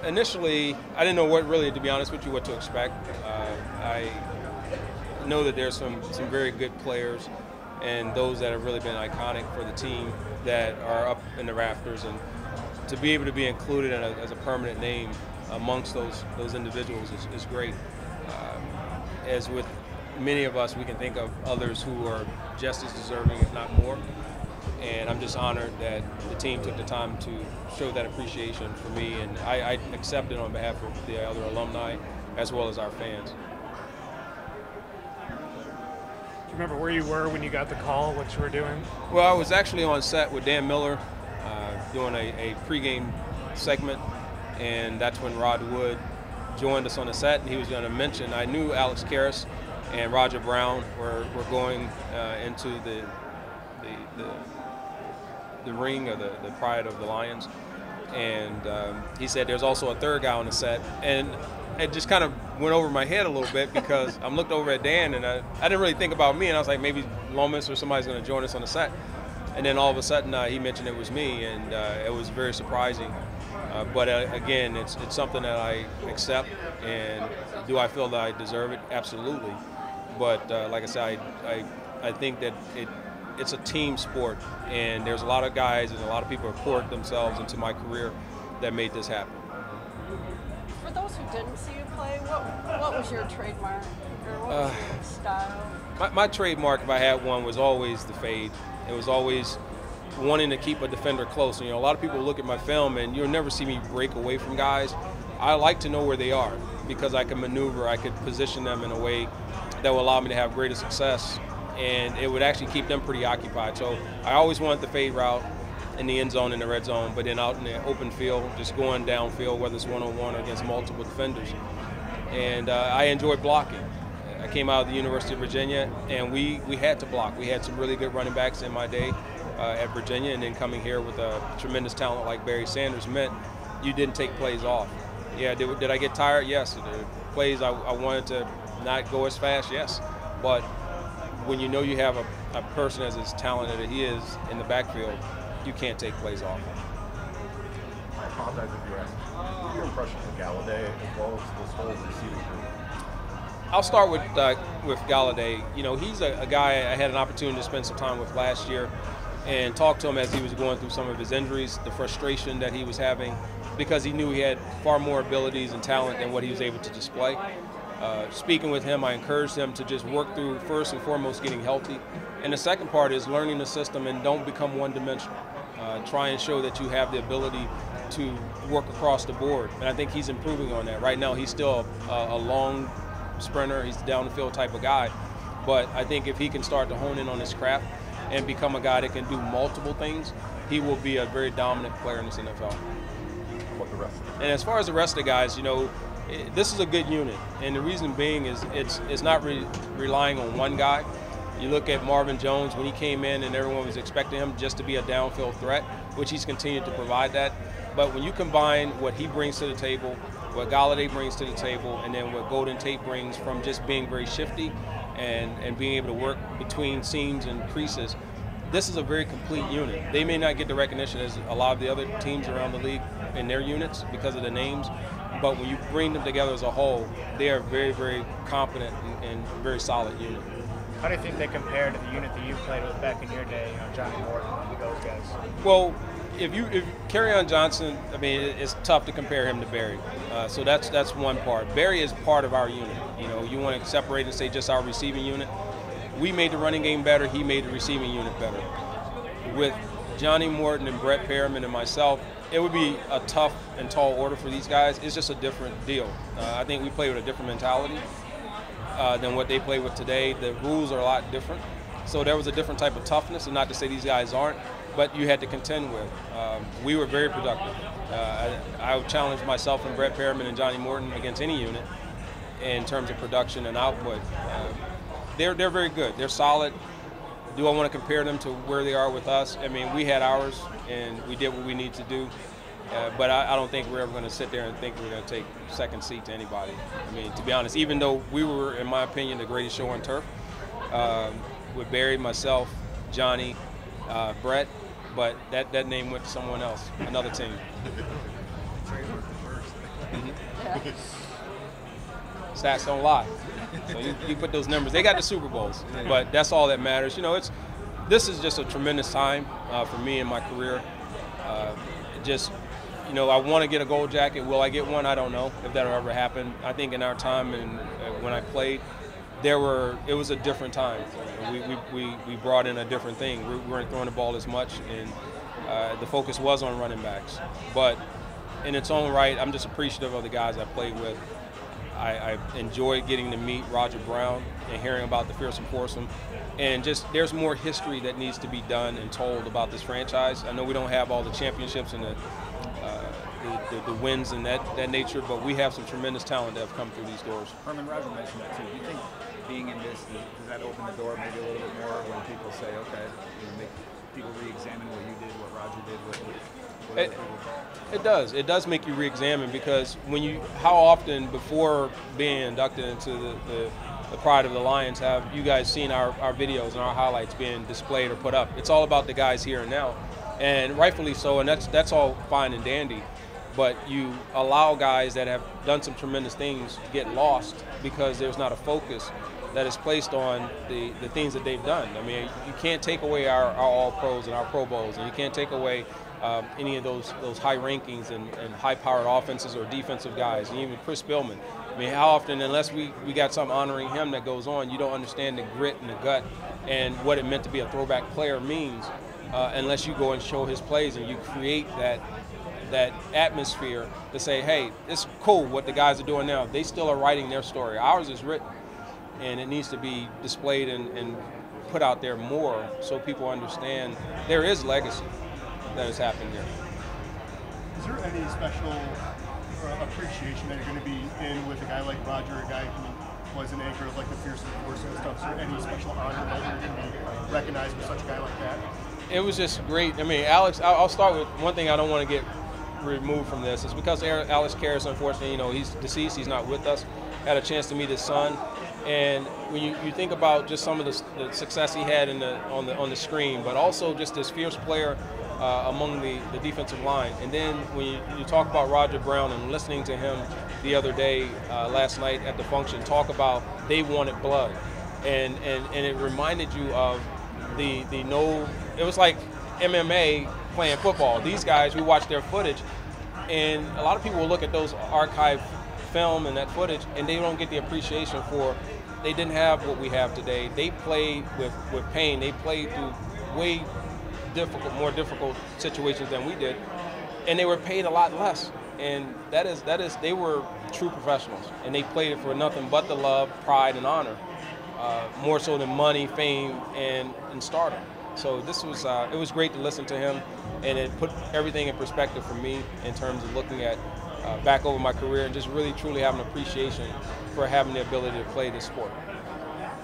initially, I didn't know what really, to be honest with you, what to expect. I know that there's some very good players and those that have really been iconic for the team that are up in the rafters, and to be able to be included as a permanent name amongst those individuals is great. As with many of us, we can think of others who are just as deserving, if not more. And I'm just honored that the team took the time to show that appreciation for me, and I accept it on behalf of the other alumni as well as our fans. Do you remember where you were when you got the call, what you were doing? Well, I was actually on set with Dan Miller doing a pregame segment, and that's when Rod Wood joined us on the set, and he was going to mention, I knew Alex Karras and Roger Brown were going into the ring, or the pride of the Lions, and he said there's also a third guy on the set, and it just kind of went over my head a little bit because I'm looked over at Dan, and I didn't really think about me, and I was like, maybe Lomas or somebody's going to join us on the set, and then all of a sudden he mentioned it was me, and it was very surprising. But again, it's something that I accept, and do I feel that I deserve it? Absolutely. But like I said, I think that it's a team sport, and there's a lot of guys and a lot of people who poured themselves into my career that made this happen. For those who didn't see you play, what was your trademark, or what was your style? My trademark, if I had one, was always the fade. It was always wanting to keep a defender close. You know, a lot of people look at my film and you'll never see me break away from guys. I like to know where they are because I can maneuver, I could position them in a way that will allow me to have greater success, and it would actually keep them pretty occupied. So I always wanted the fade route in the end zone, in the red zone, but then out in the open field, just going downfield, whether it's one-on-one or against multiple defenders. And I enjoyed blocking. I came out of the University of Virginia, and we had to block. We had some really good running backs in my day at Virginia, and then coming here with a tremendous talent like Barry Sanders meant you didn't take plays off. Yeah, did I get tired? Yes. The plays I wanted to not go as fast? Yes. But when you know you have a person as talented as he is in the backfield, you can't take plays off. I apologize if you asked. What are your impressions of Galladay as well as this whole receiving group? I'll start with Galladay. You know, he's a guy I had an opportunity to spend some time with last year and talk to him as he was going through some of his injuries, the frustration that he was having, because he knew he had far more abilities and talent than what he was able to display. Speaking with him, I encouraged him to just work through, first and foremost, getting healthy. And the second part is learning the system and don't become one-dimensional. Try and show that you have the ability to work across the board. And I think he's improving on that. Right now, he's still a long sprinter. He's a down-the-field type of guy. But I think if he can start to hone in on his craft and become a guy that can do multiple things, he will be a very dominant player in this NFL. What the rest of them? And as far as the rest of the guys, you know, this is a good unit, and the reason being is it's not relying on one guy. You look at Marvin Jones when he came in, and everyone was expecting him just to be a downfield threat, which he's continued to provide that. But when you combine what he brings to the table, what Galladay brings to the table, and then what Golden Tate brings from just being very shifty and being able to work between seams and creases, this is a very complete unit. They may not get the recognition as a lot of the other teams around the league in their units because of the names, but when you bring them together as a whole, they are very, very competent and very solid unit. How do you think they compare to the unit that you played with back in your day, you know, Johnny Moore and those guys? Well, if Kerryon Johnson, I mean, it's tough to compare him to Barry. So that's one part. Barry is part of our unit. You know, you want to separate and say just our receiving unit. We made the running game better. He made the receiving unit better. With Johnny Morton and Brett Perriman and myself, it would be a tough and tall order for these guys. It's just a different deal. I think we play with a different mentality than what they play with today. The rules are a lot different. So there was a different type of toughness, and not to say these guys aren't, but you had to contend with. We were very productive. I would challenge myself and Brett Perriman and Johnny Morton against any unit in terms of production and output. They're very good. They're solid. Do I want to compare them to where they are with us? I mean, we had ours, and we did what we need to do. But I don't think we're ever going to sit there and think we're going to take second seat to anybody. I mean, to be honest, even though we were, in my opinion, the greatest show on turf, with Barry, myself, Johnny, Brett, but that name went to someone else, another team. Stats don't lie. So you put those numbers. They got the Super Bowls, but that's all that matters. You know, this is just a tremendous time for me in my career. You know, I want to get a gold jacket. Will I get one? I don't know if that'll ever happen. I think in our time and when I played, it was a different time. We brought in a different thing. We weren't throwing the ball as much, and the focus was on running backs. But in its own right, I'm just appreciative of the guys I played with. I enjoyed getting to meet Roger Brown and hearing about the fearsome foursome. And just there's more history that needs to be done and told about this franchise. I know we don't have all the championships and the wins and that nature, but we have some tremendous talent that have come through these doors. Herman, Roger mentioned that too. Do you think being in this, does that open the door maybe a little bit more when people say, okay, make people re-examine what you did, what Roger did, what other people did? It does. It does make you re-examine, because how often before being inducted into the Pride of the Lions have you guys seen our videos and our highlights being displayed or put up? It's all about the guys here and now, and rightfully so, and that's all fine and dandy. But you allow guys that have done some tremendous things to get lost because there's not a focus that is placed on the things that they've done. I mean, you can't take away our All-Pros and our Pro Bowls, and you can't take away any of those high rankings and high-powered offenses or defensive guys, and even Chris Billman. I mean, how often, unless we got something honoring him that goes on, you don't understand the grit and the gut and what it meant to be a throwback player means unless you go and show his plays and you create that atmosphere to say, hey, it's cool what the guys are doing now. They still are writing their story. Ours is written, and it needs to be displayed and put out there more so people understand there is legacy that has happened here. Is there any special appreciation that you're going to be in with a guy like Roger, a guy who was an anchor of like the fearsome force and stuff? Is there any special honor that you're going to be recognized with such a guy like that? It was just great. I mean, Alex, I'll start with one thing I don't want to get removed from this. It's because Alex Karras, unfortunately, you know, he's deceased, he's not with us. Had a chance to meet his son, and when you think about just some of the success he had on the screen, but also just this fierce player among the defensive line. And then when you talk about Roger Brown and listening to him the other day, last night at the function, talk about they wanted blood, and it reminded you of it was like MMA playing football. These guys, we watch their footage, and a lot of people will look at those archive film and that footage, and they don't get the appreciation for they didn't have what we have today. They played with pain. They played through way more difficult situations than we did, and they were paid a lot less. And that is they were true professionals, and they played it for nothing but the love, pride, and honor, more so than money, fame, and stardom. So it was great to listen to him, and it put everything in perspective for me in terms of looking at back over my career and just really truly having an appreciation for having the ability to play this sport.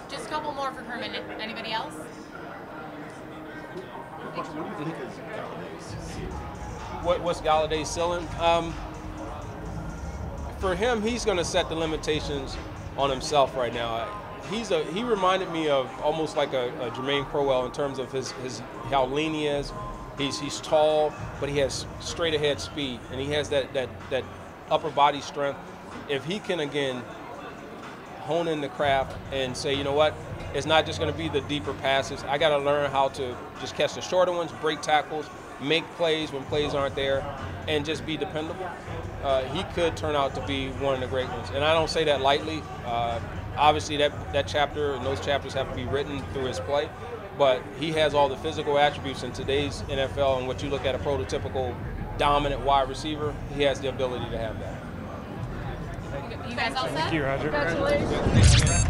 Just a couple more for Herman. Anybody else? What's Galladay's ceiling? For him, he's going to set the limitations on himself right now. He reminded me of almost like a Jermaine Crowell in terms of his how lean he is. He's tall, but he has straight ahead speed, and he has that upper body strength. If he can again hone in the craft and say, you know what, it's not just going to be the deeper passes. I got to learn how to just catch the shorter ones, break tackles, make plays when plays aren't there, and just be dependable. He could turn out to be one of the great ones, and I don't say that lightly. Obviously, that chapter and those chapters have to be written through his play, but he has all the physical attributes in today's NFL, and what you look at a prototypical dominant wide receiver, he has the ability to have that. You guys all set? Thank you, Roger. Congratulations.